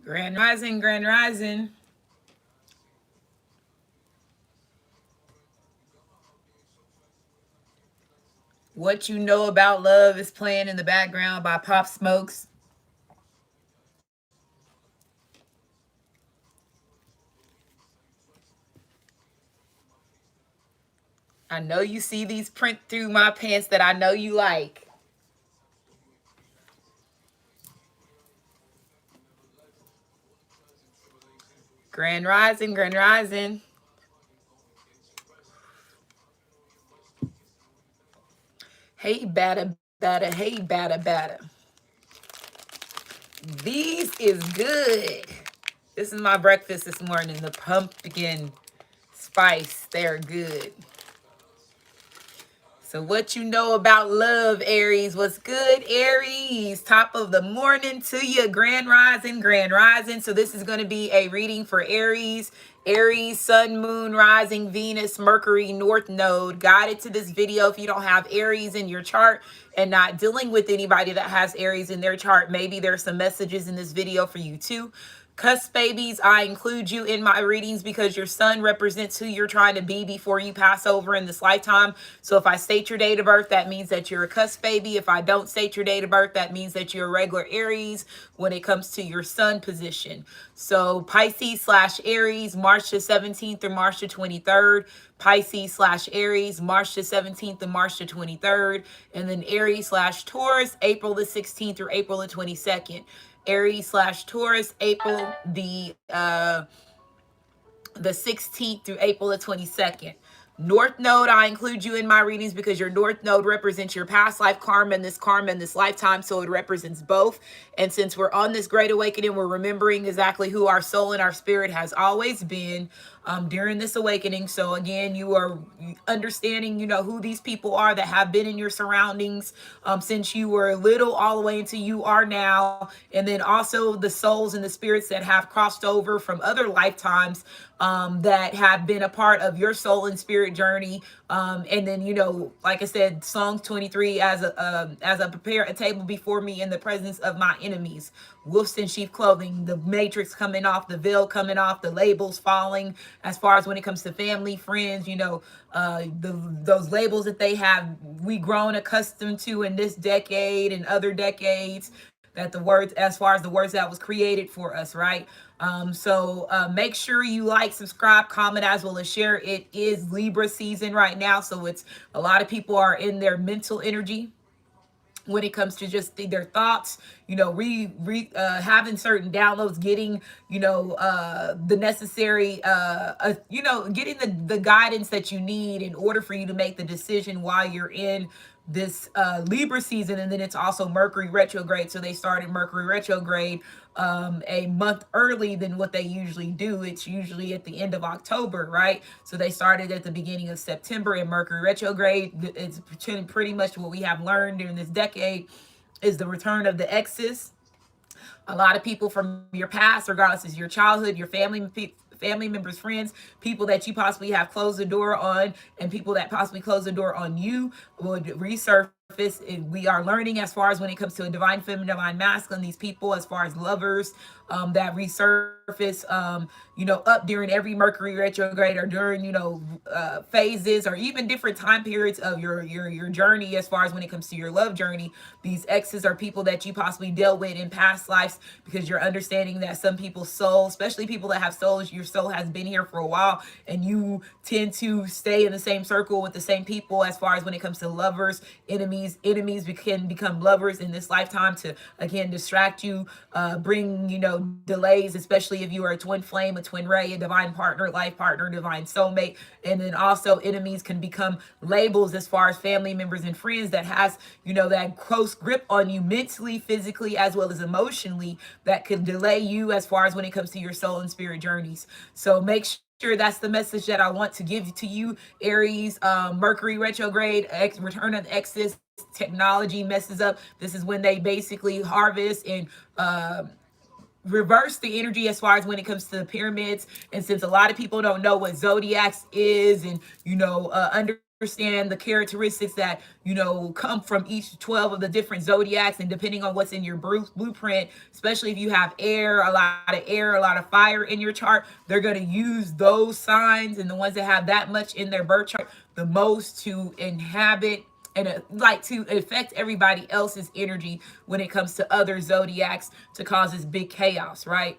Grand Rising, Grand Rising. What You Know About Love is playing in the background by Pop Smokes. I know you see these print through my pants that I know you like. Grand Rising, Grand Rising. Hey, batter, batter, hey, batter, batter. These is good. This is my breakfast this morning. The pumpkin spice. They're good. So what you know about love, Aries? What's good, Aries? Top of the morning to you. Grand Rising, Grand Rising. So this is going to be a reading for Aries. Aries, Sun, Moon, Rising, Venus, Mercury, North Node. Guided to this video if you don't have Aries in your chart and not dealing with anybody that has Aries in their chart. Maybe there's some messages in this video for you too. Cusp babies, I include you in my readings because your sun represents who you're trying to be before you pass over in this lifetime. So if I state your date of birth, that means that you're a cusp baby. If I don't state your date of birth, that means that you're a regular Aries when it comes to your sun position. So Pisces slash Aries, March the 17th through March the 23rd. Pisces slash Aries, March the 17th to March the 23rd. And then Aries slash Taurus, April the 16th through April the 22nd. Aries slash Taurus, April the 16th through April the 22nd. North Node, I include you in my readings because your North Node represents your past life karma and this lifetime, so it represents both. And since we're on this great awakening, we're remembering exactly who our soul and our spirit has always been during this awakening. So again, you are understanding, who these people are that have been in your surroundings since you were little all the way into you are now. And then also the souls and the spirits that have crossed over from other lifetimes that have been a part of your soul and spirit journey. And then, like I said, Psalm 23, as I prepare a table before me in the presence of my enemies. Wolves in sheep clothing, the matrix coming off, the veil coming off, the labels falling. As far as when it comes to family, friends, those labels that they have, we grown accustomed to in this decade and other decades, that the words, as far as the words that was created for us, right? So make sure you like, subscribe, comment, as well as share. It is Libra season right now, so it's a lot of people are in their mental energy when it comes to just their thoughts, having certain downloads, getting, the necessary, getting the guidance that you need in order for you to make the decision while you're in this Libra season. And then it's also Mercury retrograde. So they started Mercury retrograde a month early than what they usually do. It's usually at the end of October, right? So they started at the beginning of September, and Mercury retrograde, it's pretty much what we have learned during this decade is the return of the exes. A lot of people from your past, regardless of your childhood, your family members, friends, people that you possibly have closed the door on, and people that possibly closed the door on you would resurface. We are learning, as far as when it comes to a divine feminine, divine masculine, these people, as far as lovers that resurface, up during every Mercury retrograde, or during, phases, or even different time periods of your journey, as far as when it comes to your love journey. These exes are people that you possibly dealt with in past lives, because you're understanding that some people's soul, especially people that have souls, your soul has been here for a while, and you tend to stay in the same circle with the same people. As far as when it comes to lovers, enemies can become lovers in this lifetime to, again, distract you, bring, delays, especially if you are a twin flame, a twin ray, a divine partner, life partner, divine soulmate. And then also enemies can become labels, as far as family members and friends that has, that close grip on you mentally, physically, as well as emotionally, that could delay you as far as when it comes to your soul and spirit journeys. So make sure that's the message that I want to give to you, Aries. Mercury retrograde, return of exes, technology messes up. This is when they basically harvest and reverse the energy, as far as when it comes to the pyramids. And since a lot of people don't know what zodiacs is, and understand the characteristics that, you know, come from each 12 of the different zodiacs, and depending on what's in your blueprint, especially if you have air, a lot of air, a lot of fire in your chart, they're going to use those signs and the ones that have that much in their birth chart the most to inhabit and like to affect everybody else's energy when it comes to other zodiacs, to cause this big chaos, right?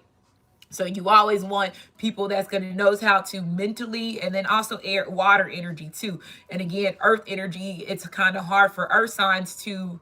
So you always want people that's going to knows how to mentally, and then also air, water energy too. And again, earth energy, it's kind of hard for earth signs to,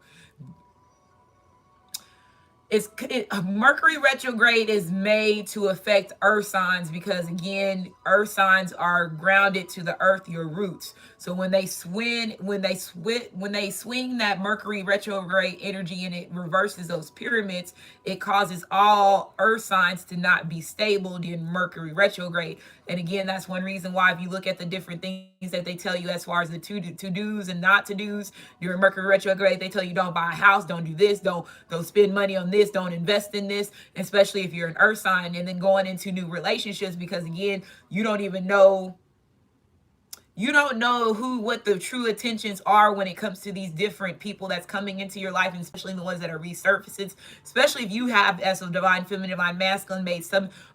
Mercury retrograde is made to affect earth signs, because again, earth signs are grounded to the earth, your roots. So when they swing that Mercury retrograde energy and it reverses those pyramids, it causes all earth signs to not be stable during Mercury retrograde. And again, that's one reason why, if you look at the different things that they tell you as far as the to-dos and not to-dos during Mercury retrograde, they tell you don't buy a house, don't do this, don't spend money on this, don't invest in this, especially if you're an earth sign. And then going into new relationships, because again, you don't know what the true intentions are when it comes to these different people that's coming into your life, and especially the ones that are resurfacing, especially if you have, as a divine feminine, divine masculine, made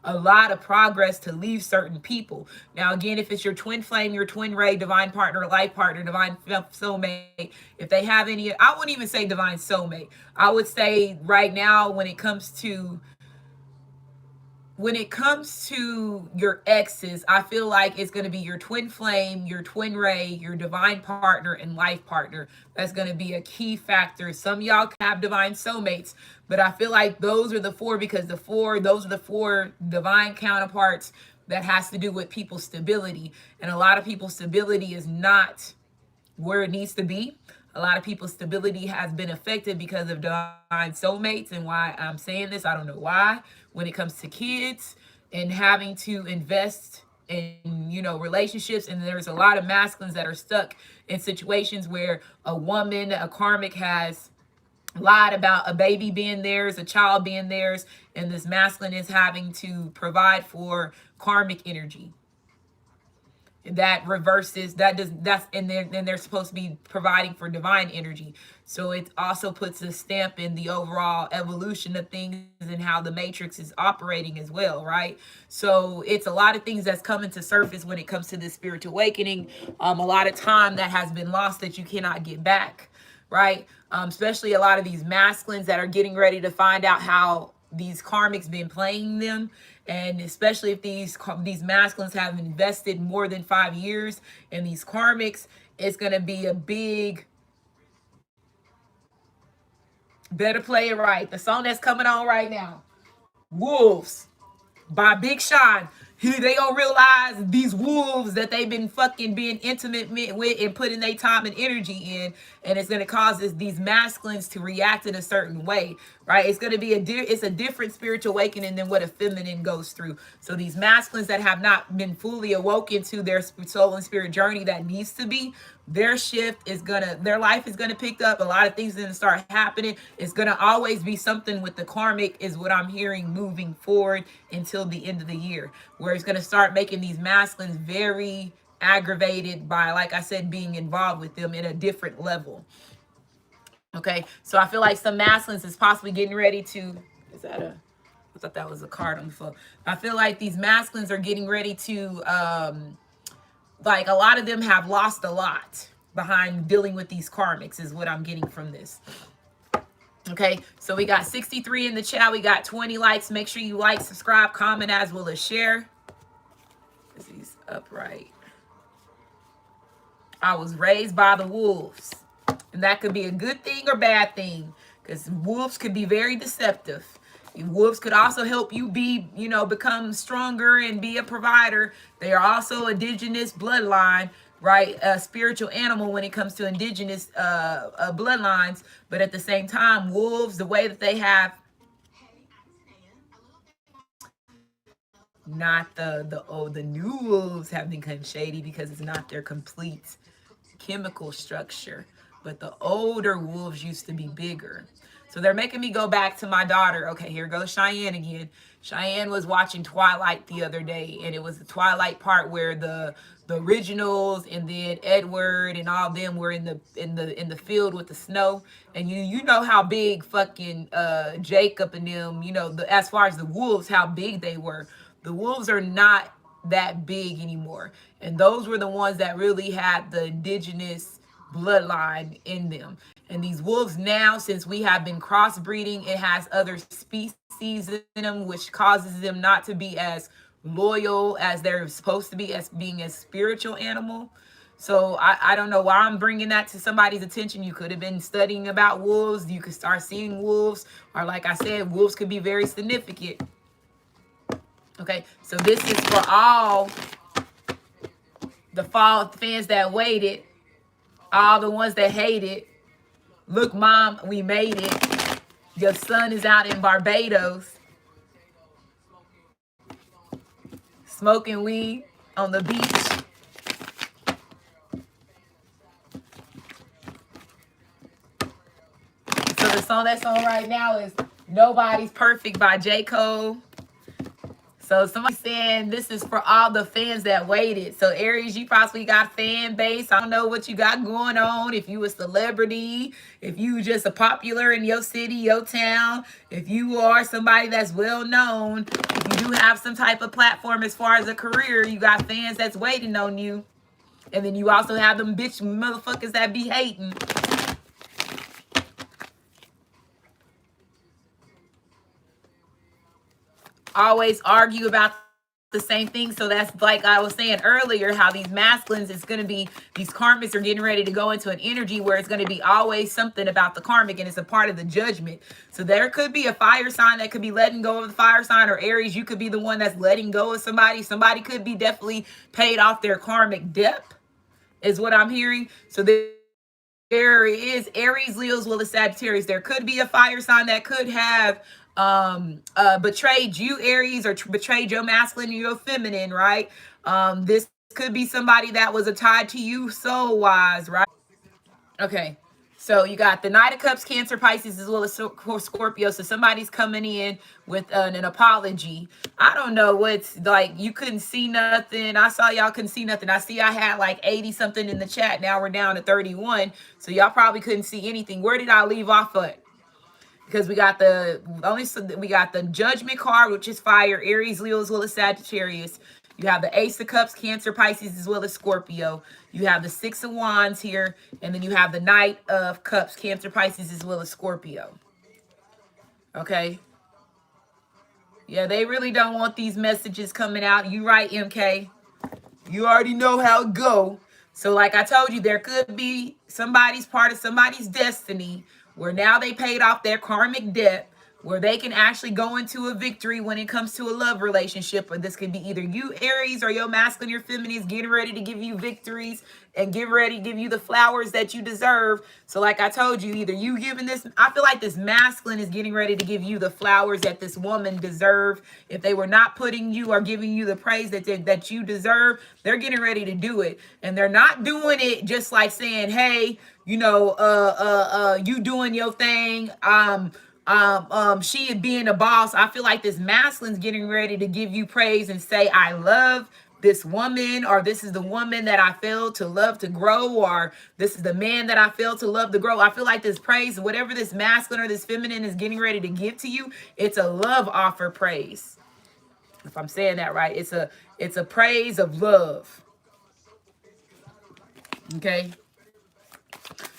a lot of progress to leave certain people. Now again, if it's your twin flame, your twin ray, divine partner, life partner, divine soulmate, if they have any, I wouldn't even say divine soulmate, I would say right now, when it comes to your exes, I feel like it's going to be your twin flame, your twin ray, your divine partner, and life partner. That's going to be a key factor. Some of y'all have divine soulmates, but I feel like those are the four, because those are the four divine counterparts that has to do with people's stability. And a lot of people's stability is not where it needs to be. A lot of people's stability has been affected because of divine soulmates. And why I'm saying this, I don't know why. When it comes to kids and having to invest in, relationships, and there's a lot of masculines that are stuck in situations where a woman, a karmic, has lied about a baby being theirs, a child being theirs, and this masculine is having to provide for karmic energy that reverses and then they're supposed to be providing for divine energy. So it also puts a stamp in the overall evolution of things and how the matrix is operating as well, right? So it's a lot of things that's coming to surface when it comes to this spiritual awakening. A lot of time that has been lost that you cannot get back, right? Especially a lot of these masculines that are getting ready to find out how these karmics been playing them. And especially if these masculines have invested more than 5 years in these karmics, it's going to be a big, better play it right. The song that's coming on right now, Wolves by Big Sean. They don't realize these wolves that they've been fucking being intimate with and putting their time and energy in, and it's going to cause these masculines to react in a certain way, right? It's going to be it's a different spiritual awakening than what a feminine goes through. So these masculines that have not been fully awoken to their soul and spirit journey that needs to be, their life is gonna pick up. A lot of things are gonna start happening. It's gonna always be something with the karmic, is what I'm hearing, moving forward until the end of the year, where it's gonna start making these masculines very aggravated by, like I said, being involved with them in a different level. Okay, so I feel like some masculines is possibly getting ready to. I thought that was a card on the phone. I feel like these masculines are getting ready to. Like a lot of them have lost a lot behind dealing with these karmics, is what I'm getting from this. Okay, so we got 63 in the chat. We got 20 likes. Make sure you like, subscribe, comment, as well as share. Is these upright? I was raised by the wolves. And that could be a good thing or bad thing, because wolves could be very deceptive. Wolves could also help you become stronger and be a provider. They are also indigenous bloodline, right? A spiritual animal when it comes to indigenous bloodlines. But at the same time, wolves, the way that they have, not the new wolves have become shady because it's not their complete chemical structure. But the older wolves used to be bigger. So they're making me go back to my daughter. Okay, here goes Cheyenne again. Cheyenne was watching Twilight the other day, and it was the Twilight part where the originals and then Edward and all of them were in the field with the snow. And you know how big fucking Jacob and them, as far as the wolves, how big they were. The wolves are not that big anymore. And those were the ones that really had the indigenous bloodline in them. And these wolves now, since we have been crossbreeding, it has other species in them, which causes them not to be as loyal as they're supposed to be, as being a spiritual animal. So I don't know why I'm bringing that to somebody's attention. You could have been studying about wolves. You could start seeing wolves. Or like I said, wolves could be very significant. Okay, so this is for all the fall fans that waited, all the ones that hated. Look, Mom, we made it. Your son is out in Barbados smoking weed on the beach. So the song that's on right now is Nobody's Perfect by J. Cole. So somebody saying this is for all the fans that waited. So Aries, you possibly got fan base. I don't know what you got going on. If you a celebrity, if you just a popular in your city, your town, if you are somebody that's well known, if you do have some type of platform as far as a career, you got fans that's waiting on you. And then you also have them bitch motherfuckers that be hating. Always argue about the same thing. So that's like I was saying earlier, how these masculines is going to be, these karmics are getting ready to go into an energy where it's going to be always something about the karmic, and it's a part of the judgment. So there could be a fire sign that could be letting go of the fire sign, or Aries, you could be the one that's letting go of somebody. Somebody could be definitely paid off their karmic debt, is what I'm hearing. So there is Aries, Leos, well, the Sagittarius. There could be a fire sign that could have betrayed you, Aries, or betrayed your masculine and your feminine, right? This could be somebody that was tied to you soul wise, right? Okay, so you got the Knight of Cups, Cancer, Pisces, as well as Scorpio. So somebody's coming in with an apology. I don't know what's like. You couldn't see nothing. I saw y'all couldn't see nothing. I see I had like 80 something in the chat. Now we're down to 31. So y'all probably couldn't see anything. Where did I leave off at? Because we got the Judgment card, which is fire, Aries, Leo, as well as Sagittarius. You have the Ace of Cups, Cancer, Pisces, as well as Scorpio. You have the Six of Wands here, and then you have the Knight of Cups, Cancer, Pisces, as well as Scorpio. Okay. Yeah, they really don't want these messages coming out. You right, MK. You already know how it go. So like I told you, there could be somebody's part of somebody's destiny where now they paid off their karmic debt, where they can actually go into a victory when it comes to a love relationship. Or this could be either you, Aries, or your masculine, your feminine is getting ready to give you victories and get ready to give you the flowers that you deserve. So like I told you, either you giving this, I feel like this masculine is getting ready to give you the flowers that this woman deserve. If they were not putting you or giving you the praise that you deserve, they're getting ready to do it. And they're not doing it just like saying, hey, you doing your thing. She being a boss. I feel like this masculine's getting ready to give you praise and say, I love this woman, or this is the woman that I failed to love to grow, or this is the man that I failed to love to grow. I feel like this praise, whatever this masculine or this feminine is getting ready to give to you, it's a love offer praise. If I'm saying that right, it's a praise of love. Okay.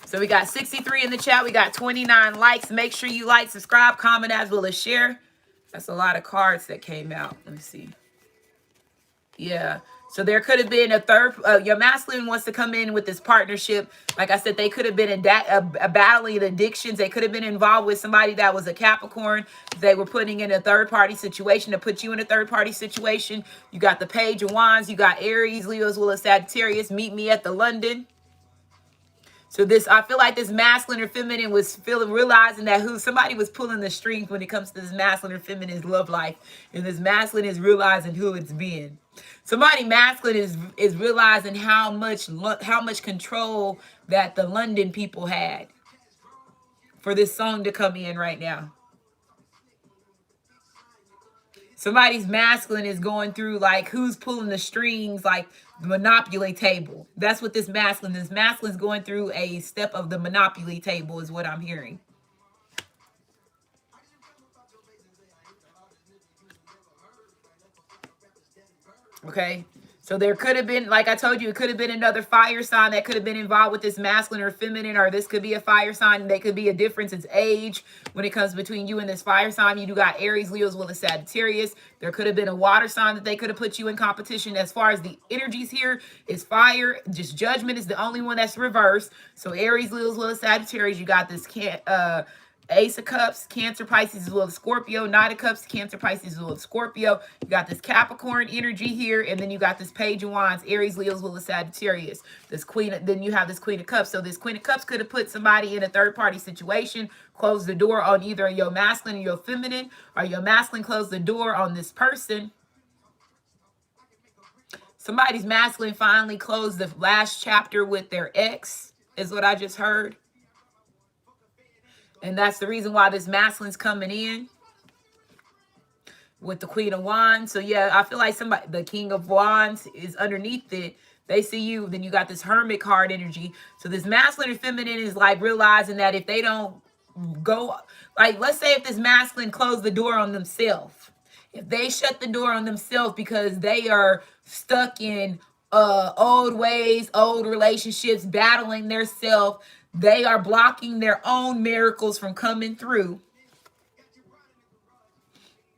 So we got 63 in the chat. We got 29 likes. Make sure you like, subscribe, comment, as well as share. That's a lot of cards that came out. Let me see. Yeah. So there could have been a third. Your masculine wants to come in with this partnership. Like I said, they could have been battling addictions. They could have been involved with somebody that was a Capricorn. They were putting in a third-party situation to put you in a third-party situation. You got the Page of Wands. You got Aries, Leo, as well as Sagittarius. Meet me at the London. So this, I feel like this masculine or feminine was realizing that somebody was pulling the strings when it comes to this masculine or feminine's love life. And this masculine is realizing who it's been. Somebody masculine is realizing how much control that the London people had for this song to come in right now. Somebody's masculine is going through like who's pulling the strings, like the Monopoly table. That's what this masculine is going through a step of the Monopoly table is what I'm hearing. Okay. So there could have been, like I told you, it could have been another fire sign that could have been involved with this masculine or feminine, or this could be a fire sign. They could be a difference in age when it comes between you and this fire sign. You do got Aries, Leo, as well as Sagittarius. There could have been a water sign that they could have put you in competition. As far as the energies here is fire. Just Judgment is the only one that's reversed. So Aries, Leo, as well as Sagittarius. You got this Ace of Cups, Cancer, Pisces, as well as Scorpio. Knight of Cups, Cancer, Pisces, as well as Scorpio. You got this Capricorn energy here, and then you got this Page of Wands, Aries, Leo, as well as Sagittarius. This Queen, then you have this Queen of Cups. So this Queen of Cups could have put somebody in a third-party situation, closed the door on either your masculine or your feminine, or your masculine closed the door on this person. Somebody's masculine finally closed the last chapter with their ex, is what I just heard. And that's the reason why this masculine's coming in with the Queen of Wands. So yeah, I feel like somebody, the King of Wands is underneath it. They see you, then you got this Hermit card energy. So this masculine and feminine is like realizing that if they don't go, like let's say if this masculine closed the door on themselves, if they shut the door on themselves because they are stuck in old ways, old relationships, battling their self, they are blocking their own miracles from coming through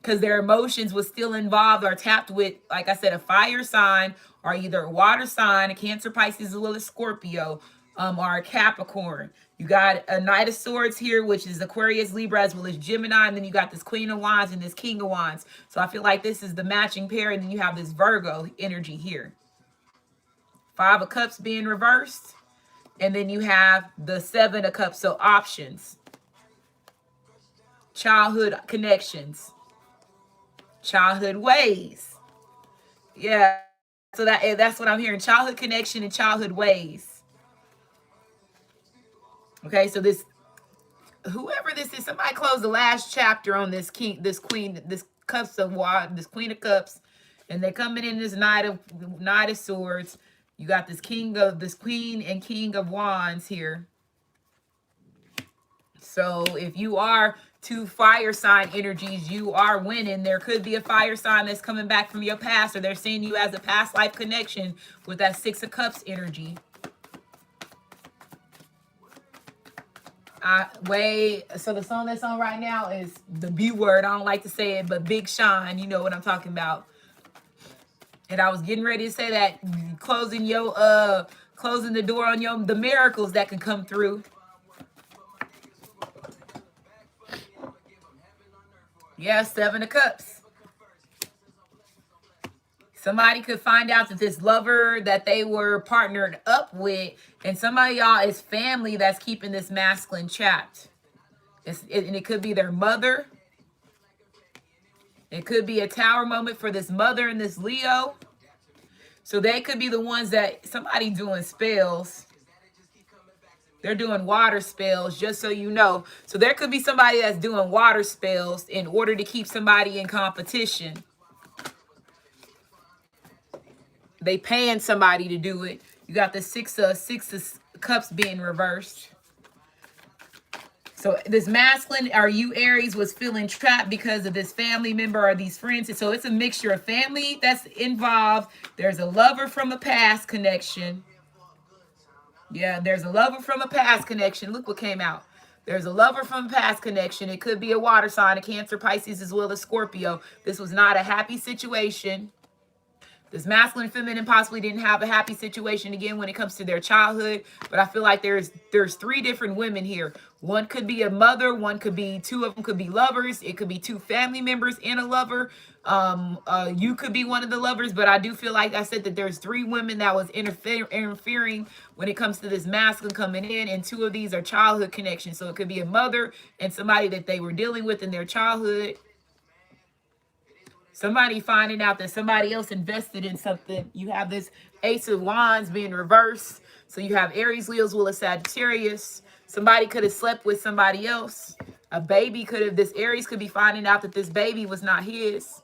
because their emotions was still involved or tapped with, like I said, a fire sign or either a water sign, a Cancer, Pisces, as well as Scorpio, or a Capricorn. You got a Knight of Swords here, which is Aquarius, Libra, as well as Gemini, and then you got this Queen of Wands and this King of Wands. So I feel like this is the matching pair, and then you have this Virgo energy here. Five of Cups being reversed. And then you have the Seven of Cups, so options, childhood connections, childhood ways. Yeah, so that's what I'm hearing, childhood connection and childhood ways. Okay, so this, whoever this is, somebody closed the last chapter on this king, this queen, this Cups of Water, this Queen of Cups, and they're coming in this Knight of Swords. You got this Queen and King of Wands here. So if you are two fire sign energies, you are winning. There could be a fire sign that's coming back from your past, or they're seeing you as a past life connection with that Six of Cups energy. So the song that's on right now is the B word. I don't like to say it, but Big Shine. You know what I'm talking about. And I was getting ready to say that, closing the door on the miracles that can come through. Yeah, Seven of Cups. Somebody could find out that this lover that they were partnered up with, and somebody y'all is family that's keeping this masculine trapped. And it could be their mother. It could be a tower moment for this mother and this Leo. So they could be the ones that somebody doing spells. They're doing water spells, just so you know. So there could be somebody that's doing water spells in order to keep somebody in competition. They paying somebody to do it. You got the Six of Cups being reversed. So this masculine, or you Aries, was feeling trapped because of this family member or these friends. So it's a mixture of family that's involved. There's a lover from a past connection. Yeah, there's a lover from a past connection. Look what came out. There's a lover from a past connection. It could be a water sign, a Cancer, Pisces, as well as Scorpio. This was not a happy situation. This masculine and feminine possibly didn't have a happy situation again when it comes to their childhood. But I feel like there's three different women here. One could be a mother. One could be, two of them could be lovers. It could be two family members and a lover. You could be one of the lovers. But I do feel like I said that there's three women that was interfering when it comes to this masculine coming in. And two of these are childhood connections. So it could be a mother and somebody that they were dealing with in their childhood. Somebody finding out that somebody else invested in something. You have this Ace of Wands being reversed. So you have Aries, Leo, as well as Sagittarius. Somebody could have slept with somebody else. A baby could have, this Aries could be finding out that this baby was not his.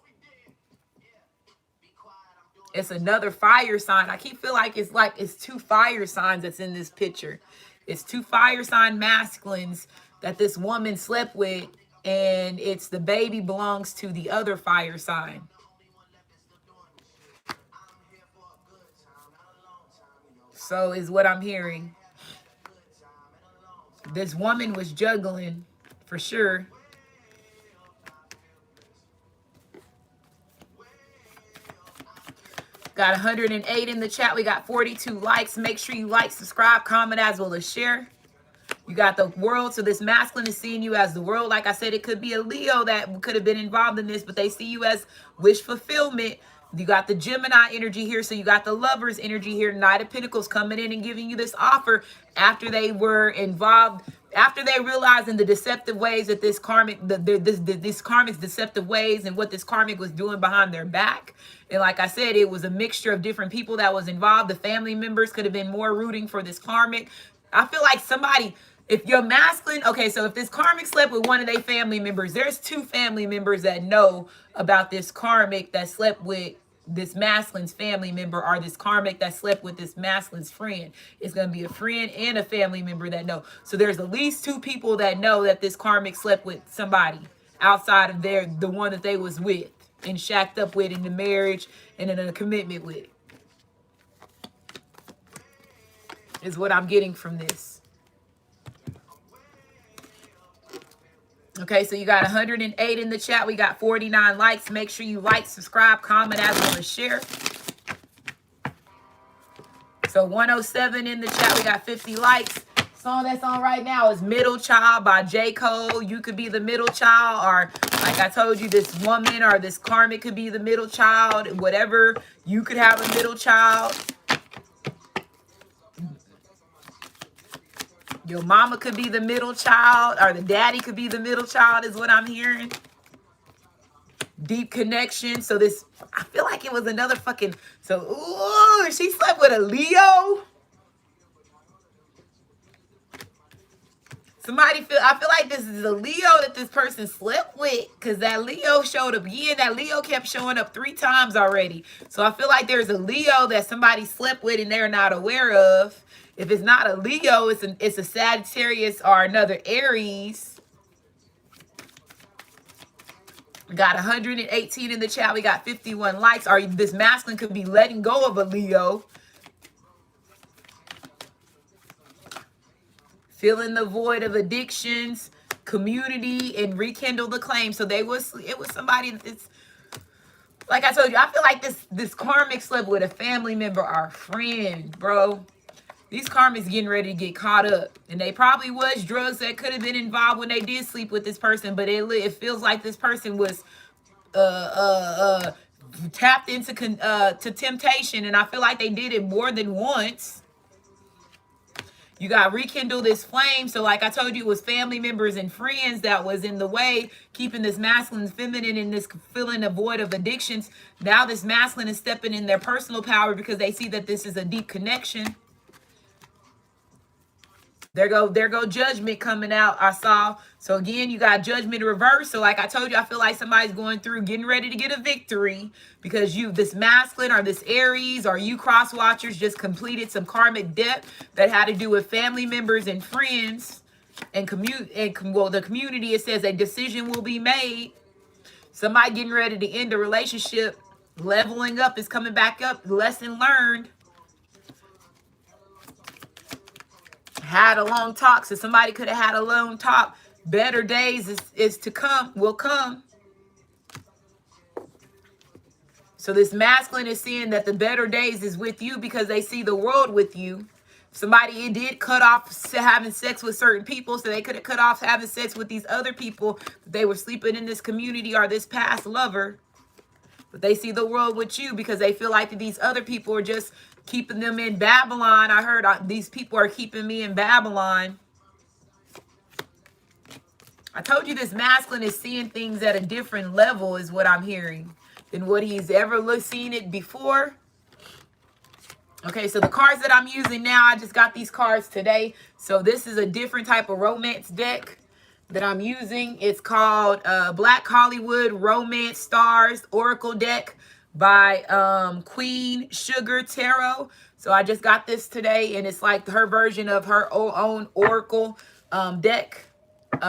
It's another fire sign. I keep feel like it's two fire signs that's in this picture. It's two fire sign masculines that this woman slept with, and it's the baby belongs to the other fire sign. So is what I'm hearing. This woman was juggling for sure. Got 108 in the chat. We got 42 likes. Make sure you like, subscribe, comment, as well as share. You got the world. So this masculine is seeing you as the world. Like I said, it could be a Leo that could have been involved in this, but they see you as wish fulfillment. You got the Gemini energy here. So you got the Lovers energy here. Knight of Pentacles coming in and giving you this offer after they were involved, after they realized in the deceptive ways that this karmic, this karmic's deceptive ways and what this karmic was doing behind their back. And like I said, it was a mixture of different people that was involved. The family members could have been more rooting for this karmic. I feel like somebody, if you're masculine, okay, so if this karmic slept with one of their family members, there's two family members that know about this karmic that slept with this masculine's family member, or this karmic that slept with this masculine's friend. It's going to be a friend and a family member that know. So there's at least two people that know that this karmic slept with somebody outside of the one that they was with and shacked up with in the marriage and in a commitment with. Is what I'm getting from this. Okay, so you got 108 in the chat. We got 49 likes. Make sure you like, subscribe, comment, as well as share. So 107 in the chat. We got 50 likes. Song that's on right now is Middle Child by J. Cole. You could be the middle child, or like I told you, this woman or this karmic could be the middle child. Whatever, you could have a middle child. Your mama could be the middle child, or the daddy could be the middle child, is what I'm hearing. Deep connection. So this, I feel like it was another fucking, so, ooh, she slept with a Leo. I feel like this is a Leo that this person slept with, because that Leo showed up again. That Leo kept showing up 3 times already. So I feel like there's a Leo that somebody slept with and they're not aware of. If it's not a Leo, it's a Sagittarius or another Aries. We got 118 in the chat. We got 51 likes. Or this masculine could be letting go of a Leo. Filling the void of addictions, community, and rekindle the claim. So it was somebody that's, like I told you, I feel like this karmic slept with a family member or a friend, bro. These karmics getting ready to get caught up. And they probably was drugs that could have been involved when they did sleep with this person. But it feels like this person was tapped into to temptation. And I feel like they did it more than once. You got rekindle this flame. So like I told you, it was family members and friends that was in the way, keeping this masculine and feminine in this filling the void of addictions. Now this masculine is stepping in their personal power because they see that this is a deep connection. There go judgment coming out, I saw. So again, you got judgment reverse. So like I told you, I feel like somebody's going through, getting ready to get a victory because this masculine or this Aries or you cross watchers just completed some karmic debt that had to do with family members and friends and the community. It says a decision will be made. Somebody getting ready to end a relationship. Leveling up is coming back up. Lesson learned. Had a long talk. So somebody could have had a long talk. Better days is to come, will come. So this masculine is seeing that the better days is with you because they see the world with you. Somebody did cut off having sex with certain people, so they could have cut off having sex with these other people. They were sleeping in this community or this past lover. But they see the world with you because they feel like these other people are just keeping them in Babylon. I heard these people are keeping me in Babylon. I told you this masculine is seeing things at a different level is what I'm hearing than what he's ever seen it before. Okay, so the cards that I'm using now, I just got these cards today. So this is a different type of romance deck that I'm using. It's called Black Hollywood Romance Stars Oracle Deck by Queen Sugar Tarot. So I just got this today, and it's like her version of her own Oracle deck,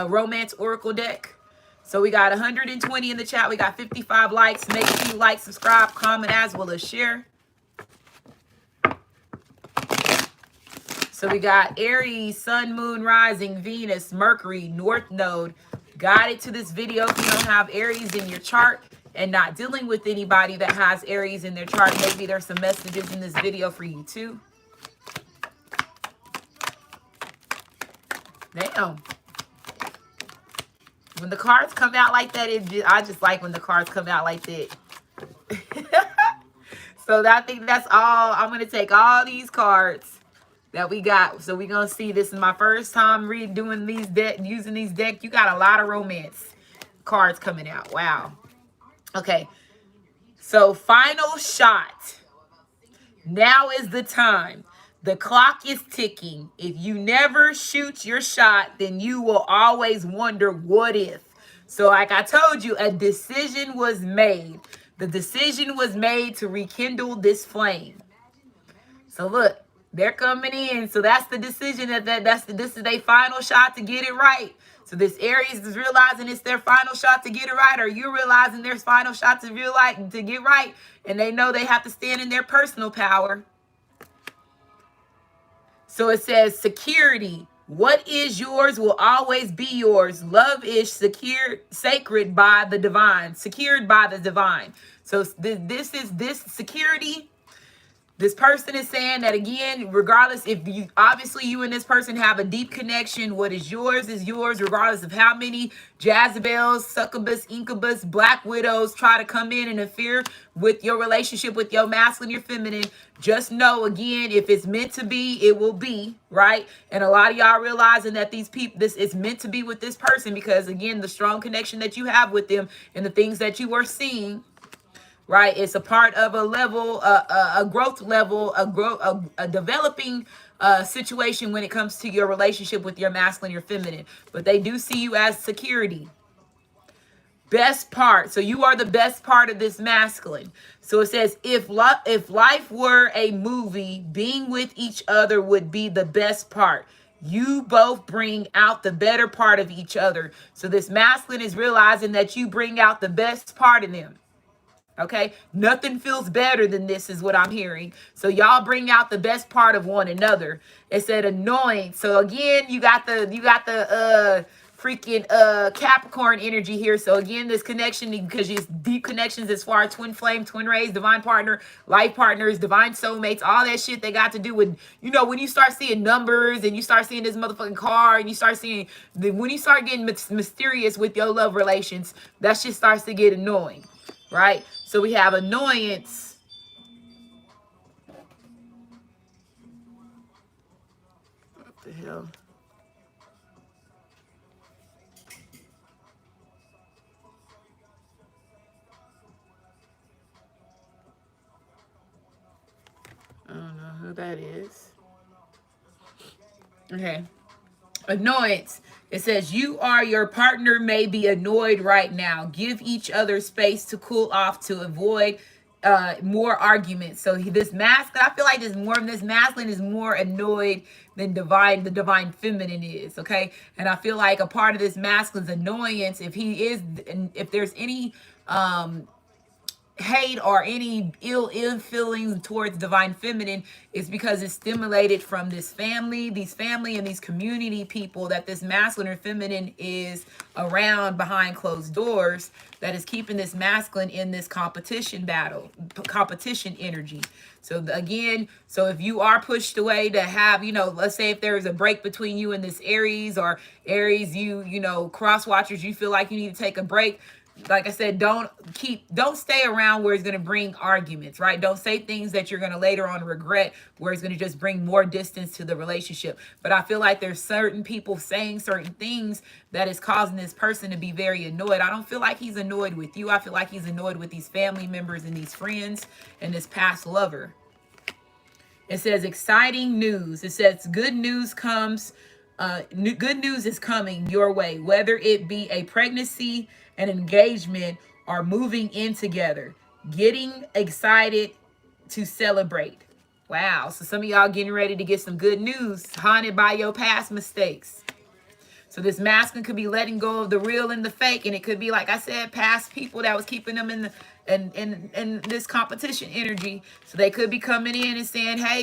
romance Oracle deck. So we got 120 in the chat. We got 55 likes. Make sure you like, subscribe, comment, as well as share. So we got Aries, Sun, Moon, Rising, Venus, Mercury, North Node. Guided to this video if you don't have Aries in your chart and not dealing with anybody that has Aries in their chart. Maybe there's some messages in this video for you too. Damn. When the cards come out like that, I just like when the cards come out like that. So I think that's all. I'm going to take all these cards that we got. So we're going to see. This is my first time redoing these using these decks. You got a lot of romance cards coming out. Wow. Okay. So final shot. Now is the time. The clock is ticking. If you never shoot your shot, then you will always wonder what if. So like I told you, a decision was made. The decision was made to rekindle this flame. So look, they're coming in. So that's the decision this is their final shot to get it right. So this Aries is realizing it's their final shot to get it right, or you're realizing their final shot to get right, and they know they have to stand in their personal power. So it says security. What is yours will always be yours. Love is sacred by the divine, secured by the divine. So this security. This person is saying that, again, regardless if you, obviously you and this person have a deep connection. What is yours, regardless of how many Jezebels, succubus, incubus, black widows try to come in and interfere with your relationship with your masculine, your feminine. Just know, again, if it's meant to be, it will be, right? And a lot of y'all realizing that these people, this is meant to be with this person because, again, the strong connection that you have with them and the things that you are seeing. Right, it's a part of a level, a growth level, a developing situation when it comes to your relationship with your masculine, your feminine. But they do see you as security. Best part. So you are the best part of this masculine. So it says, if life were a movie, being with each other would be the best part. You both bring out the better part of each other. So this masculine is realizing that you bring out the best part in them. Okay, nothing feels better than this is what I'm hearing. So y'all bring out the best part of one another. It said annoying. So again, you got the freaking Capricorn energy here. So again, this connection, because it's deep connections as far as twin flame, twin rays, divine partner, life partners, divine soulmates, all that shit they got to do with, you know, when you start seeing numbers and you start seeing this motherfucking car and you start seeing when you start getting mysterious with your love relations, that shit starts to get annoying. Right? So we have annoyance. What the hell? I don't know who that is. Okay. Annoyance. It says, you or your partner may be annoyed right now. Give each other space to cool off to avoid more arguments. So this masculine, I feel like this masculine is more annoyed than the divine feminine is. Okay. And I feel like a part of this masculine's annoyance, if there's any hate or any ill feelings towards divine feminine, is because it's stimulated from these family and these community people that this masculine or feminine is around behind closed doors, that is keeping this masculine in this competition energy. So again, so if you are pushed away to have, let's say if there's a break between you and this Aries, or Aries, cross watchers, you feel like you need to take a break. Like I said, don't stay around where it's going to bring arguments, right? Don't say things that you're going to later on regret, where it's going to just bring more distance to the relationship. But I feel like there's certain people saying certain things that is causing this person to be very annoyed. I don't feel like he's annoyed with you. I feel like he's annoyed with these family members and these friends and this past lover. It says exciting news. It says good news comes. Good news is coming your way, whether it be a pregnancy, an engagement, or moving in together. Getting excited to celebrate. Wow. So some of y'all getting ready to get some good news, haunted by your past mistakes. So this masculine could be letting go of the real and the fake, and it could be, like I said, past people that was keeping them in the in this competition energy. So they could be coming in and saying, hey,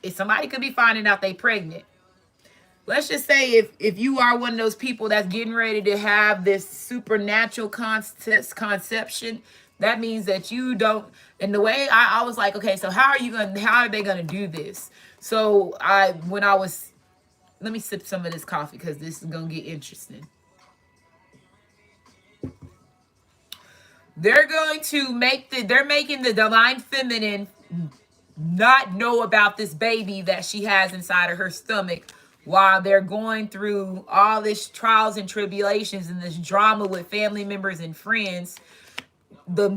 if somebody could be finding out they pregnant. Let's just say if you are one of those people that's getting ready to have this supernatural conception, that means that you don't. And the way I was like, okay, so how are they gonna do this? So let me sip some of this coffee because this is gonna get interesting. They're going to they're making the divine feminine not know about this baby that she has inside of her stomach while they're going through all this trials and tribulations and this drama with family members and friends. The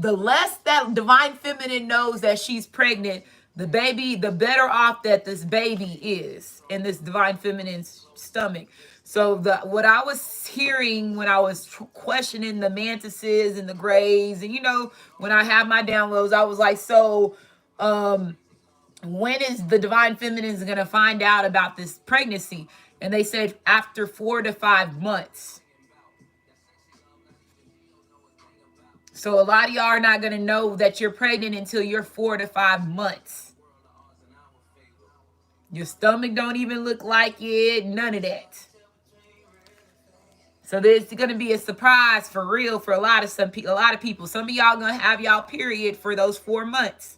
less that divine feminine knows that she's pregnant, the better off that this baby is in this divine feminine's stomach. So what I was hearing when I was questioning the mantises and the grays, and when I have my downloads, I was like, so when is the divine feminines gonna find out about this pregnancy? And they said after 4 to 5 months. So a lot of y'all are not going to know that you're pregnant until you're 4 to 5 months. Your stomach don't even look like it. None of that. So there's going to be a surprise for real for a lot of people. Some of y'all going to have y'all period for those 4 months.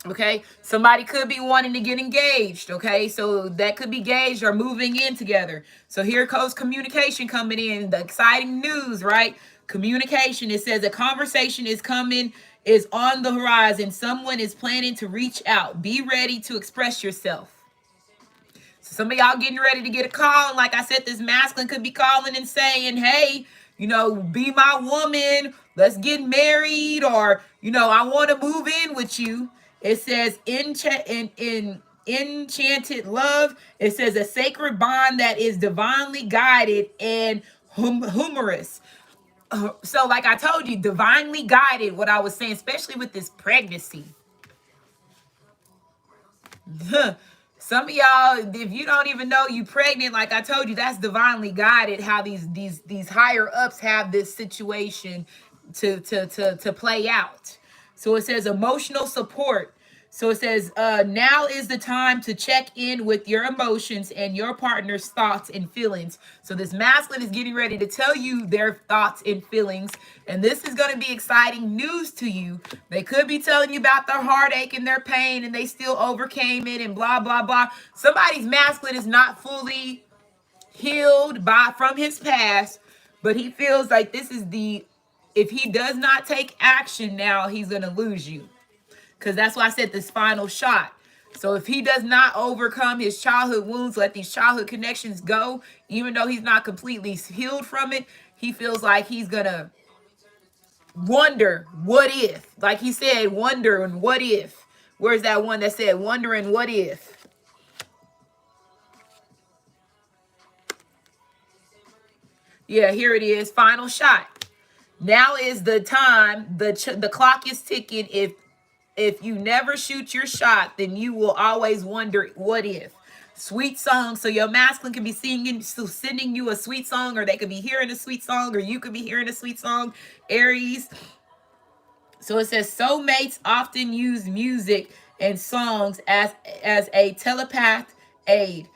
Okay, somebody could be wanting to get engaged. Okay, so that could be engaged or moving in together. So here goes communication coming in, the exciting news, right? Communication. It says a conversation is on the horizon. Someone is planning to reach out. Be ready to express yourself. So some of y'all getting ready to get a call. Like I said, this masculine could be calling and saying, hey, be my woman. Let's get married, or, I want to move in with you. It says enchanted love. It says a sacred bond that is divinely guided and humorous. So like I told you, divinely guided, what I was saying, especially with this pregnancy. Some of y'all, if you don't even know you pregnant, like I told you, that's divinely guided, how these higher ups have this situation to play out. So it says emotional support. So it says, now is the time to check in with your emotions and your partner's thoughts and feelings. So this masculine is getting ready to tell you their thoughts and feelings. And this is going to be exciting news to you. They could be telling you about their heartache and their pain, and they still overcame it and blah, blah, blah. Somebody's masculine is not fully healed from his past, but he feels like if he does not take action now, he's going to lose you. Because that's why I said this final shot. So if he does not overcome his childhood wounds, let these childhood connections go, even though he's not completely healed from it, he feels like he's going to wonder, what if? Like he said, wonder and what if? Where's that one that said, wondering what if? Yeah, here it is. Final shot. Now is the time. The clock is ticking. If you never shoot your shot, then you will always wonder, what if? Sweet song. So your masculine can be sending you a sweet song, or they could be hearing a sweet song, or you could be hearing a sweet song, Aries. So it says soulmates often use music and songs as a telepath aid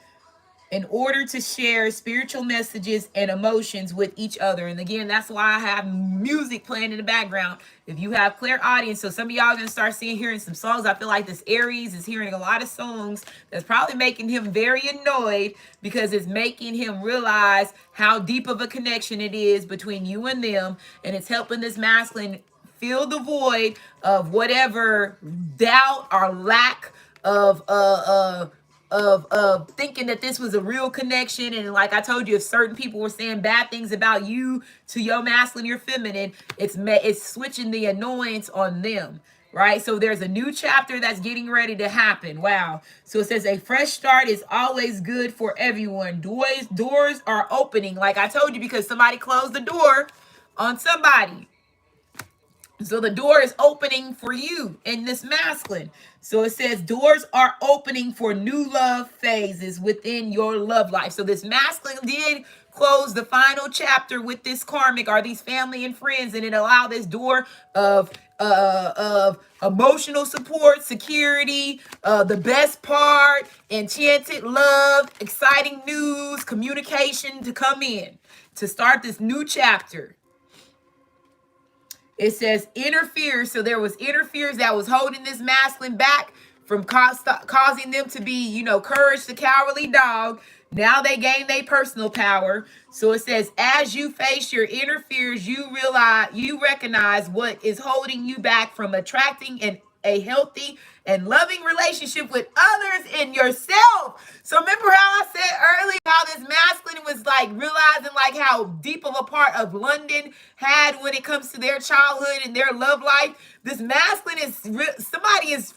in order to share spiritual messages and emotions with each other. And again, that's why I have music playing in the background. If you have clairaudience, so some of y'all are going to start hearing some songs. I feel like this Aries is hearing a lot of songs that's probably making him very annoyed, because it's making him realize how deep of a connection it is between you and them. And it's helping this masculine fill the void of whatever doubt or lack of thinking that this was a real connection. And like I told you, if certain people were saying bad things about you to your masculine, your feminine, it's switching the annoyance on them. Right? So there's a new chapter that's getting ready to happen. Wow. So it says a fresh start is always good for everyone. Doors are opening. Like I told you, because somebody closed the door on somebody. So the door is opening for you in this masculine. So it says doors are opening for new love phases within your love life. So this masculine did close the final chapter with this karmic, or these family and friends, and it allowed this door of emotional support, security, the best part, enchanted love, exciting news, communication to come in to start this new chapter. It says interferes. So there was interferes that was holding this masculine back from causing them to be, you know, courage the cowardly dog. Now they gain their personal power. So it says, as you face your interferes, you recognize what is holding you back from attracting a healthy and loving relationship with others and yourself. So remember how I said earlier how this masculine was like realizing like how deep of a part of London had when it comes to their childhood and their love life. This masculine is somebody is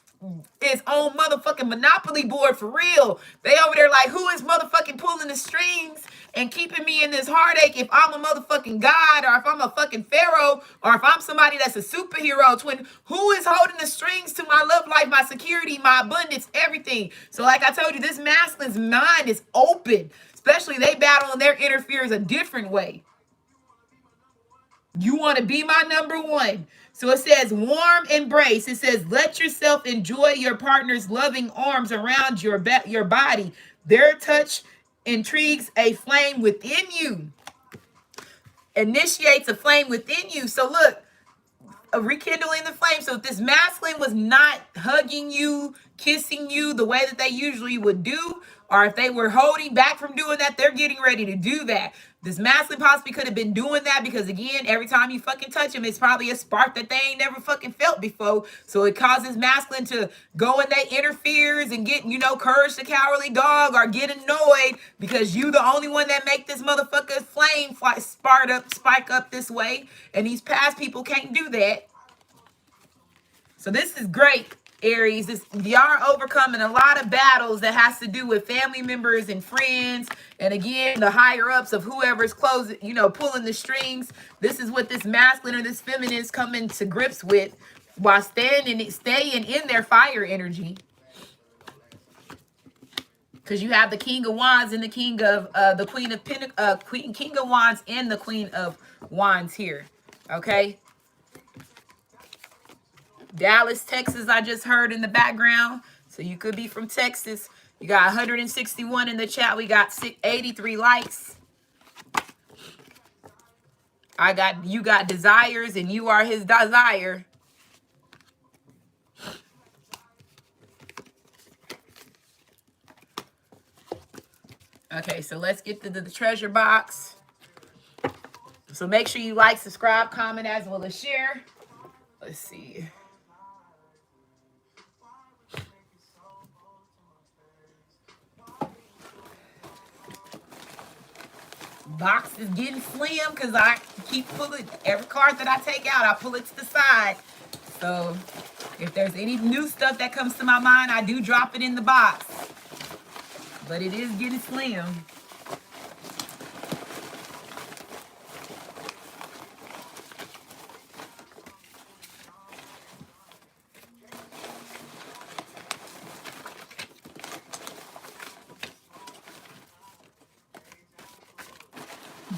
on motherfucking Monopoly board for real. They over there like, who is motherfucking pulling the strings and keeping me in this heartache if I'm a motherfucking god, or if I'm a fucking pharaoh, or if I'm somebody that's a superhero twin? Who is holding the strings to my love life, my security, my abundance, everything? So like I told you, this masculine's mind is open. Especially they battling their interference a different way. You want to be my number one. So it says warm embrace. It says let yourself enjoy your partner's loving arms around your body. Their touch intrigues a flame within you. Initiates a flame within you. So look, rekindling the flame. So if this masculine was not hugging you, kissing you the way that they usually would do, or if they were holding back from doing that, they're getting ready to do that. This masculine possibly could have been doing that because, again, every time you fucking touch them, it's probably a spark that they ain't never fucking felt before. So it causes masculine to go and they interferes and get, you know, courage the cowardly dog, or get annoyed because you the only one that make this motherfucker flame spike up this way. And these past people can't do that. So this is great, Aries. Y'all are overcoming a lot of battles that has to do with family members and friends. And again, the higher ups of whoever's closing, you know, pulling the strings. This is what this masculine or this feminine is coming to grips with while staying in their fire energy. Because you have the King of Wands and the King of the Queen of King of Wands and the Queen of Wands here. Okay. Dallas, Texas, I just heard in the background. So you could be from Texas. You got 161 in the chat. We got 83 likes. You got desires and you are his desire. Okay, so let's get to the treasure box. So make sure you like, subscribe, comment, as well as share. Let's see. Box is getting slim because I keep pulling every card that I take out. I pull it to the side. So if there's any new stuff that comes to my mind, I do drop it in the box. But it is getting slim.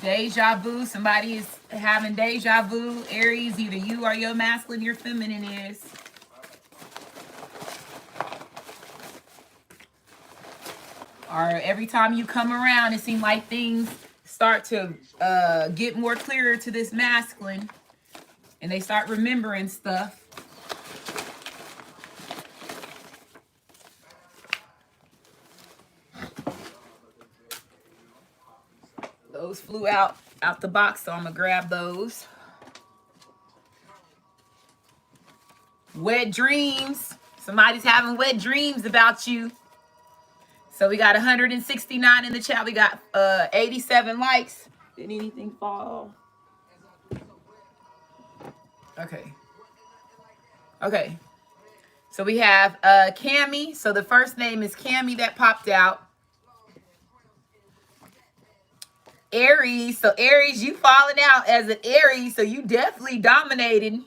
Deja vu. Somebody is having deja vu. Aries, either you or your masculine, your feminine is. Or every time you come around, it seems like things start to get more clearer to this masculine. And they start remembering stuff. Those flew out the box, so I'm going to grab those. Wet dreams. Somebody's having wet dreams about you. So we got 169 in the chat. We got 87 likes. Did anything fall? Okay. Okay. So we have Cammy. So the first name is Cammy that popped out. Aries. So Aries, you falling out as an Aries. So you definitely dominated.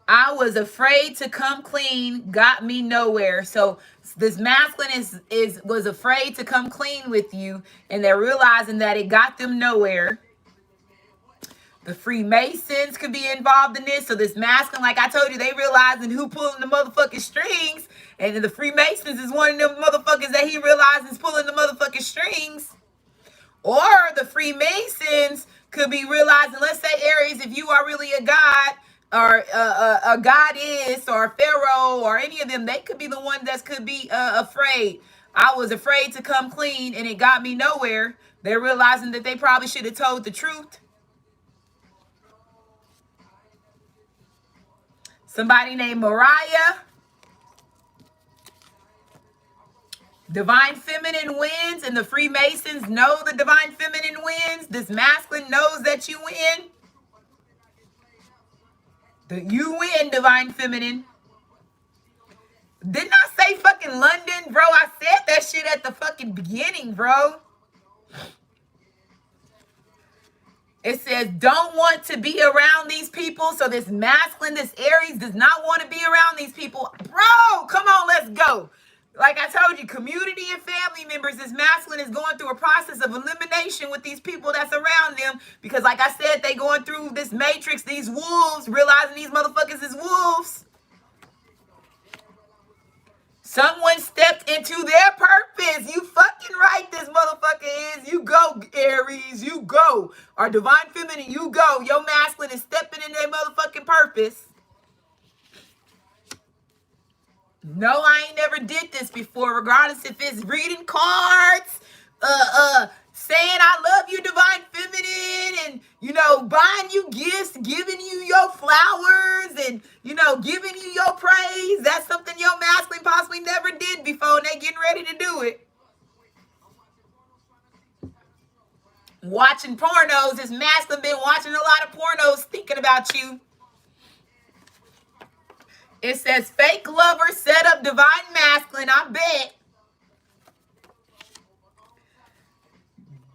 I was afraid to come clean, got me nowhere. So this masculine was afraid to come clean with you, and they're realizing that it got them nowhere. The Freemasons could be involved in this. So this masculine, like I told you, they realizing who pulling the motherfucking strings. And the Freemasons is one of them motherfuckers that he realizes pulling the motherfucking strings. Or the Freemasons could be realizing, let's say Aries, if you are really a god or a goddess or a pharaoh or any of them, they could be the one that could be afraid. I was afraid to come clean and it got me nowhere. They're realizing that they probably should have told the truth. Somebody named Mariah. Divine Feminine wins, and the Freemasons know the Divine Feminine wins. This masculine knows that you win. You win, Divine Feminine. Didn't I say fucking London, bro? I said that shit at the fucking beginning, bro. It says, don't want to be around these people. So this masculine, this Aries, does not want to be around these people. Bro, come on, let's go. Like I told you, community and family members, this masculine is going through a process of elimination with these people that's around them. Because like I said, they going through this matrix, these wolves, realizing these motherfuckers is wolves. Someone stepped into their purpose. You fucking right, this motherfucker is. You go, Aries, you go. Our Divine Feminine, you go. Your masculine is stepping in their motherfucking purpose. No, I ain't never did this before, regardless if it's reading cards, saying I love you, Divine Feminine, and, you know, buying you gifts, giving you your flowers, and, you know, giving you your praise. That's something your masculine possibly never did before, and they getting ready to do it. Watching pornos. This masculine been watching a lot of pornos thinking about you. It says fake lover set up divine masculine. I bet.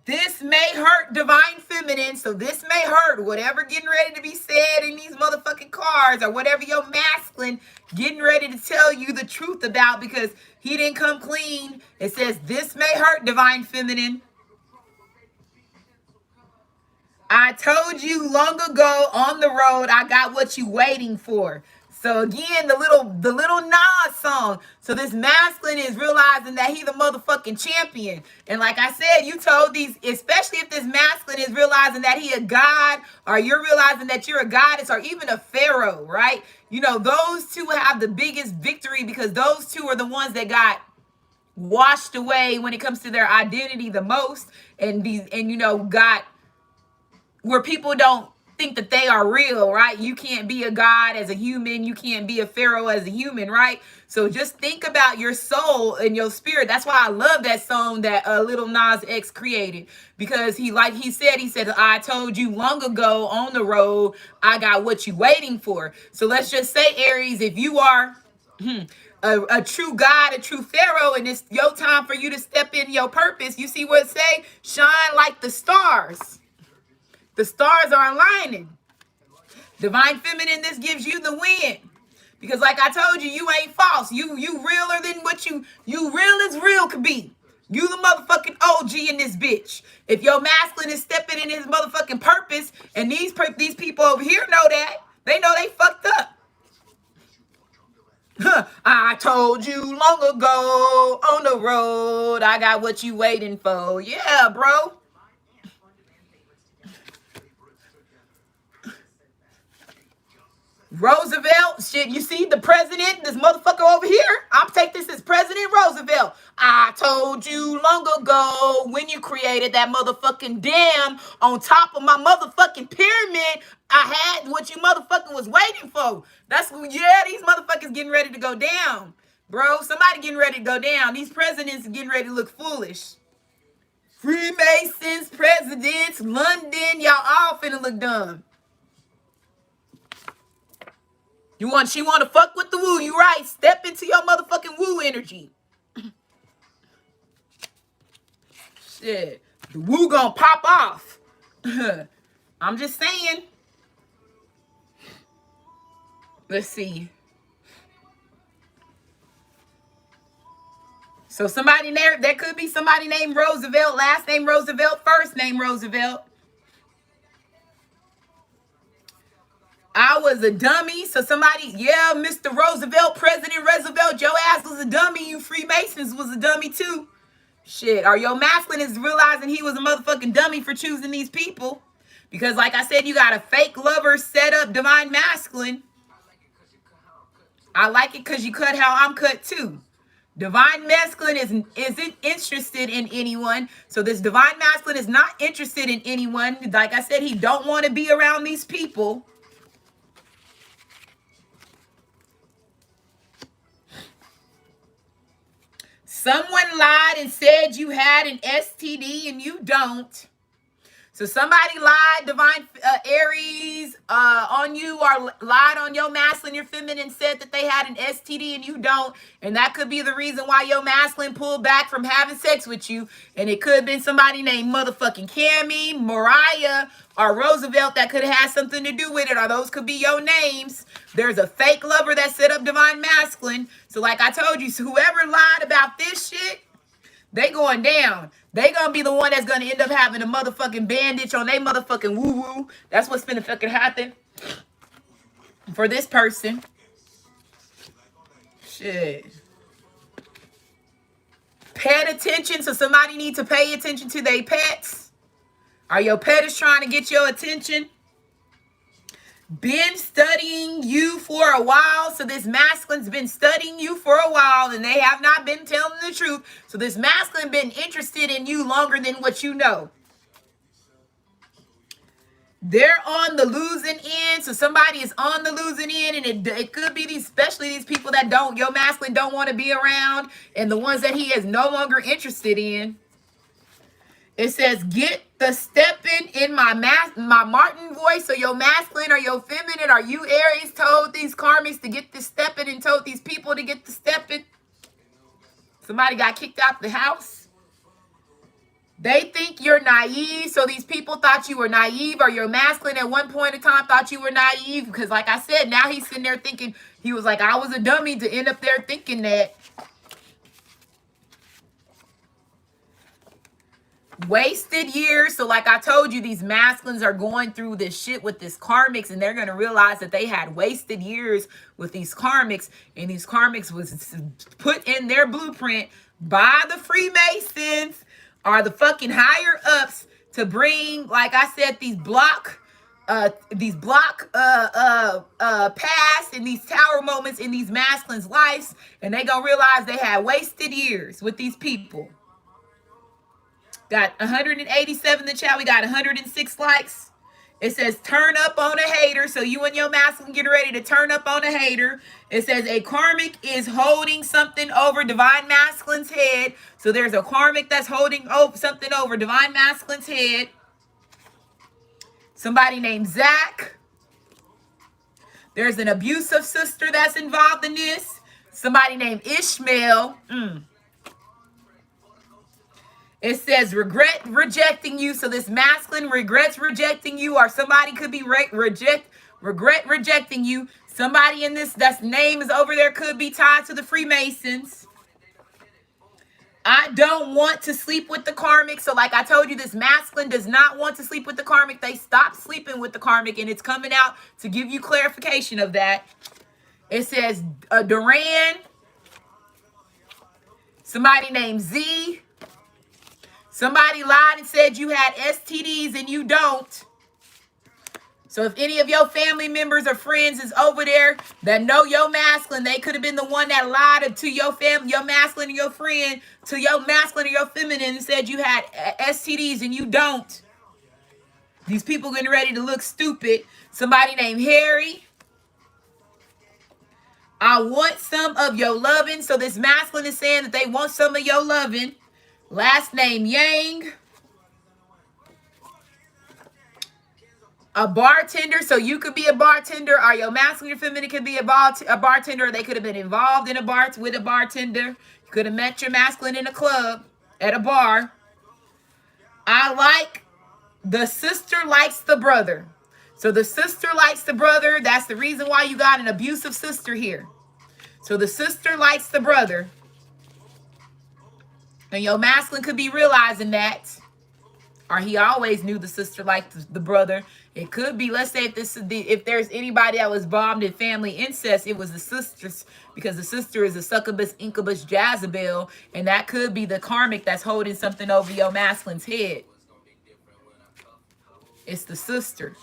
This may hurt divine feminine. So this may hurt whatever getting ready to be said in these motherfucking cards, or whatever your masculine getting ready to tell you the truth about, because he didn't come clean. It says this may hurt divine feminine. I told you long ago on the road, I got what you waiting for. So again, the little Nas song. So this masculine is realizing that he's the motherfucking champion. And like I said, you told these, especially if this masculine is realizing that he a god, or you're realizing that you're a goddess, or even a pharaoh, right? You know, those two have the biggest victory, because those two are the ones that got washed away when it comes to their identity the most, and you know, got where people don't think that they are real, right? You can't be a god as a human. You can't be a pharaoh as a human, right? So just think about your soul and your spirit. That's why I love that song that Lil Nas X created, because he said, I told you long ago on the road, I got what you waiting for. So let's just say, Aries, if you are a true god, a true pharaoh, and it's your time for you to step in your purpose, you see what it say? Shine like the stars. The stars are aligning. Divine feminine, this gives you the win. Because like I told you, you ain't false. You realer than what you real as real could be. You the motherfucking OG in this bitch. If your masculine is stepping in his motherfucking purpose, and these people over here know that, they know they fucked up. I told you long ago on the road, I got what you waiting for. Yeah, bro. Roosevelt, shit, you see the president, this motherfucker over here? I'll take this as President Roosevelt. I told you long ago when you created that motherfucking dam on top of my motherfucking pyramid, I had what you motherfucking was waiting for. That's, yeah, these motherfuckers getting ready to go down. Bro, somebody getting ready to go down. These presidents are getting ready to look foolish. Freemasons, presidents, London, y'all all finna look dumb. She want to fuck with the woo. You right. Step into your motherfucking woo energy. Shit. The woo gonna pop off. I'm just saying. Let's see. So somebody there could be somebody named Roosevelt, last name Roosevelt, first name Roosevelt. I was a dummy. So somebody, yeah, Mr. Roosevelt, President Roosevelt, your ass was a dummy. You Freemasons was a dummy too. Shit, or your masculine is realizing he was a motherfucking dummy for choosing these people. Because like I said, you got a fake lover set up divine masculine. I like it because you cut how I'm cut too. Divine masculine isn't interested in anyone. So this divine masculine is not interested in anyone. Like I said, he don't want to be around these people. Someone lied and said you had an STD and you don't. So somebody lied, divine Aries, on you, or lied on your masculine, your feminine, said that they had an STD and you don't. And that could be the reason why your masculine pulled back from having sex with you. And it could have been somebody named motherfucking Cammy, Mariah, or Roosevelt that could have had something to do with it. Or those could be your names. There's a fake lover that set up divine masculine. So like I told you, so whoever lied about this shit, they going down. They gonna be the one that's gonna end up having a motherfucking bandage on their motherfucking woo-woo. That's what's finna fucking happen for this person. Shit. Pet attention. So somebody needs to pay attention to their pets. Or your pet is trying to get your attention. Been studying you for a while. So this masculine's been studying you for a while and they have not been telling the truth. So this masculine been interested in you longer than what you know. They're on the losing end. So somebody is on the losing end, and it could be especially these people that your masculine don't want to be around, and the ones that he is no longer interested in. It says, get the stepping in my Martin voice. So your masculine or your feminine or you Aries told these karmics to get the stepping and told these people to get the stepping. Somebody got kicked out the house. They think you're naive. So these people thought you were naive, or your masculine at one point in time thought you were naive. Because like I said, now he's sitting there thinking, he was like, I was a dummy to end up there thinking that. Wasted years. So like I told you, these masculines are going through this shit with this karmics, and they're going to realize that they had wasted years with these karmics, and these karmics was put in their blueprint by the Freemasons or the fucking higher ups to bring, like I said, these block past and these tower moments in these masculines' lives, and they gonna realize they had wasted years with these people. Got 187 in the chat. We got 106 likes. It says turn up on a hater. So you and your masculine get ready to turn up on a hater. It says a karmic is holding something over divine masculine's head. So there's a karmic that's holding something over divine masculine's head. Somebody named Zach. There's an abusive sister that's involved in this. Somebody named Ishmael. It says regret rejecting you. So this masculine regrets rejecting you, or somebody could be regret rejecting you. Somebody in this that's name is over there could be tied to the Freemasons. I don't want to sleep with the karmic. So like I told you, this masculine does not want to sleep with the karmic. They stopped sleeping with the karmic, and it's coming out to give you clarification of that. It says Duran. Somebody named Z. Somebody lied and said you had STDs and you don't. So if any of your family members or friends is over there that know your masculine, they could have been the one that lied to your family, your masculine or your friend, to your masculine or your feminine, and said you had STDs and you don't. These people getting ready to look stupid. Somebody named Harry. I want some of your loving. So this masculine is saying that they want some of your loving. Last name Yang. A bartender, so you could be a bartender, or your masculine or feminine could be a bartender. They could have been involved in a bar with a bartender. You could have met your masculine in a club, at a bar. I like the sister likes the brother. So the sister likes the brother. That's the reason why you got an abusive sister here. So the sister likes the brother. And your masculine could be realizing that. Or he always knew the sister liked the brother. It could be, let's say if there's anybody that was bombed in family incest, it was the sisters, because the sister is a succubus, incubus, Jezebel, and that could be the karmic that's holding something over your masculine's head. It's the sister.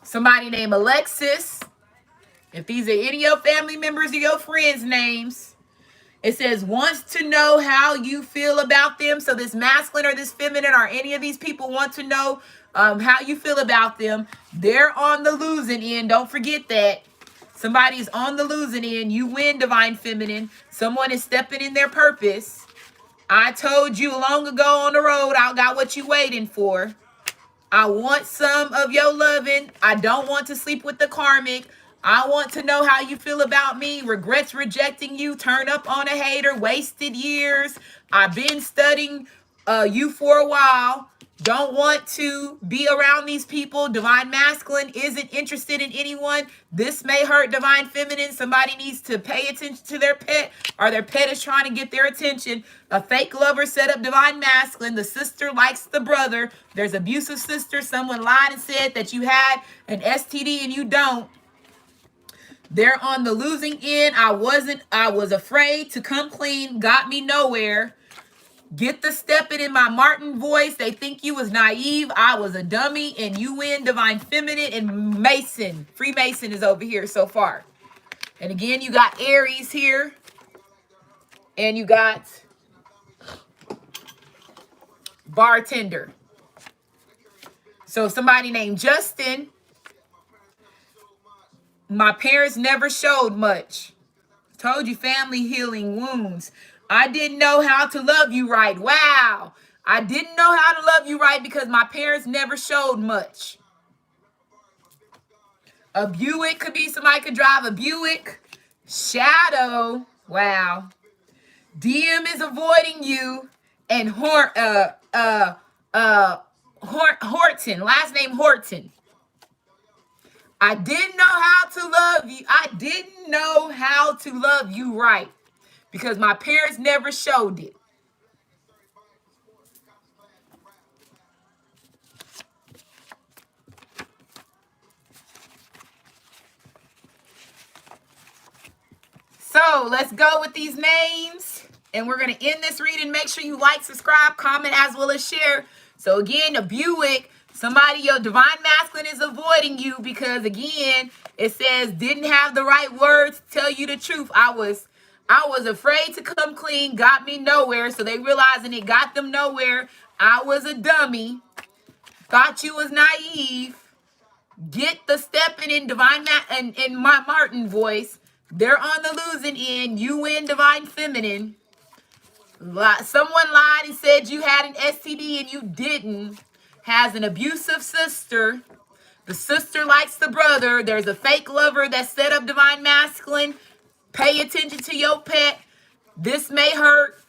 Somebody named Alexis. If these are any of your family members or your friends' names, it says wants to know how you feel about them. So this masculine or this feminine or any of these people want to know how you feel about them. They're on the losing end. Don't forget that. Somebody's on the losing end. You win, divine feminine. Someone is stepping in their purpose. I told you long ago on the road, I got what you waiting for. I want some of your loving. I don't want to sleep with the karmic. I want to know how you feel about me. Regrets rejecting you. Turn up on a hater. Wasted years. I've been studying you for a while. Don't want to be around these people. Divine masculine isn't interested in anyone. This may hurt divine feminine. Somebody needs to pay attention to their pet, or their pet is trying to get their attention. A fake lover set up divine masculine. The sister likes the brother. There's abusive sister. Someone lied and said that you had an STD and you don't. They're on the losing end. I was afraid to come clean. Got me nowhere. Get the stepping in my Martin voice. They think you was naive. I was a dummy, and you win, divine feminine. And Mason, Freemason is over here so far. And again, you got Aries here. And you got bartender. So somebody named Justin. My parents never showed much. Told you, family healing wounds. I didn't know how to love you right. Wow. I didn't know how to love you right because my parents never showed much. A Buick could be somebody could drive a Buick. Shadow. Wow. DM is avoiding you. And Horton. Last name Horton. I didn't know how to love you. I didn't know how to love you right because my parents never showed it. So let's go with these names. And we're going to end this reading. Make sure you like, subscribe, comment, as well as share. So again, a Buick. Somebody, your divine masculine is avoiding you because, again, it says didn't have the right words to tell you the truth. I was afraid to come clean, got me nowhere. So they realizing it got them nowhere. I was a dummy. Thought you was naive. Get the stepping in divine in my Martin voice. They're on the losing end. You win, divine feminine. Someone lied and said you had an STD and you didn't. Has an abusive sister. The sister likes the brother. There's a fake lover that set up divine masculine. Pay attention to your pet. This may hurt.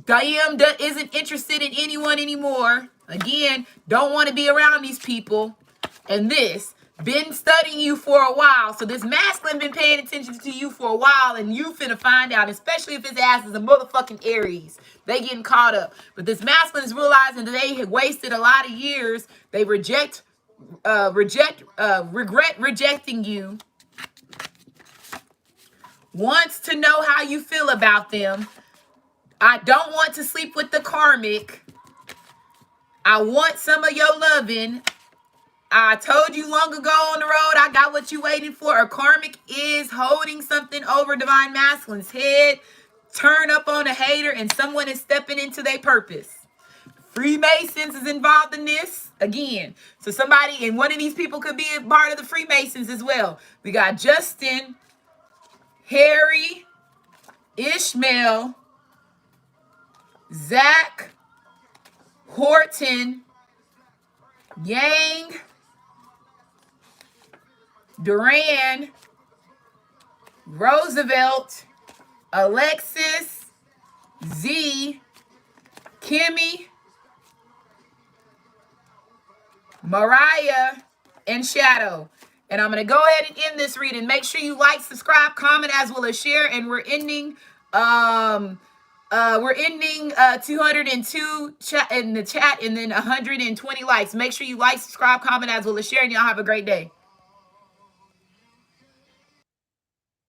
Diane isn't interested in anyone anymore. Again, don't want to be around these people. And this, been studying you for a while. So this masculine been paying attention to you for a while, and you finna find out, especially if his ass is a motherfucking Aries. They getting caught up. But this masculine is realizing that they had wasted a lot of years. They regret rejecting you. Wants to know how you feel about them. I don't want to sleep with the karmic. I want some of your loving. I told you long ago on the road, I got what you waiting for. A karmic is holding something over divine masculine's head. Turn up on a hater, and someone is stepping into their purpose. Freemasons is involved in this again. So somebody, and one of these people could be a part of the Freemasons as well. We got Justin, Harry, Ishmael, Zach, Horton, Yang, Duran, Roosevelt, Alexis, Z, Kimmy, Mariah, and Shadow. And I'm going to go ahead and end this reading. Make sure you like, subscribe, comment, as well as share. And we're ending 202 in the chat, and then 120 likes. Make sure you like, subscribe, comment, as well as share, and y'all have a great day.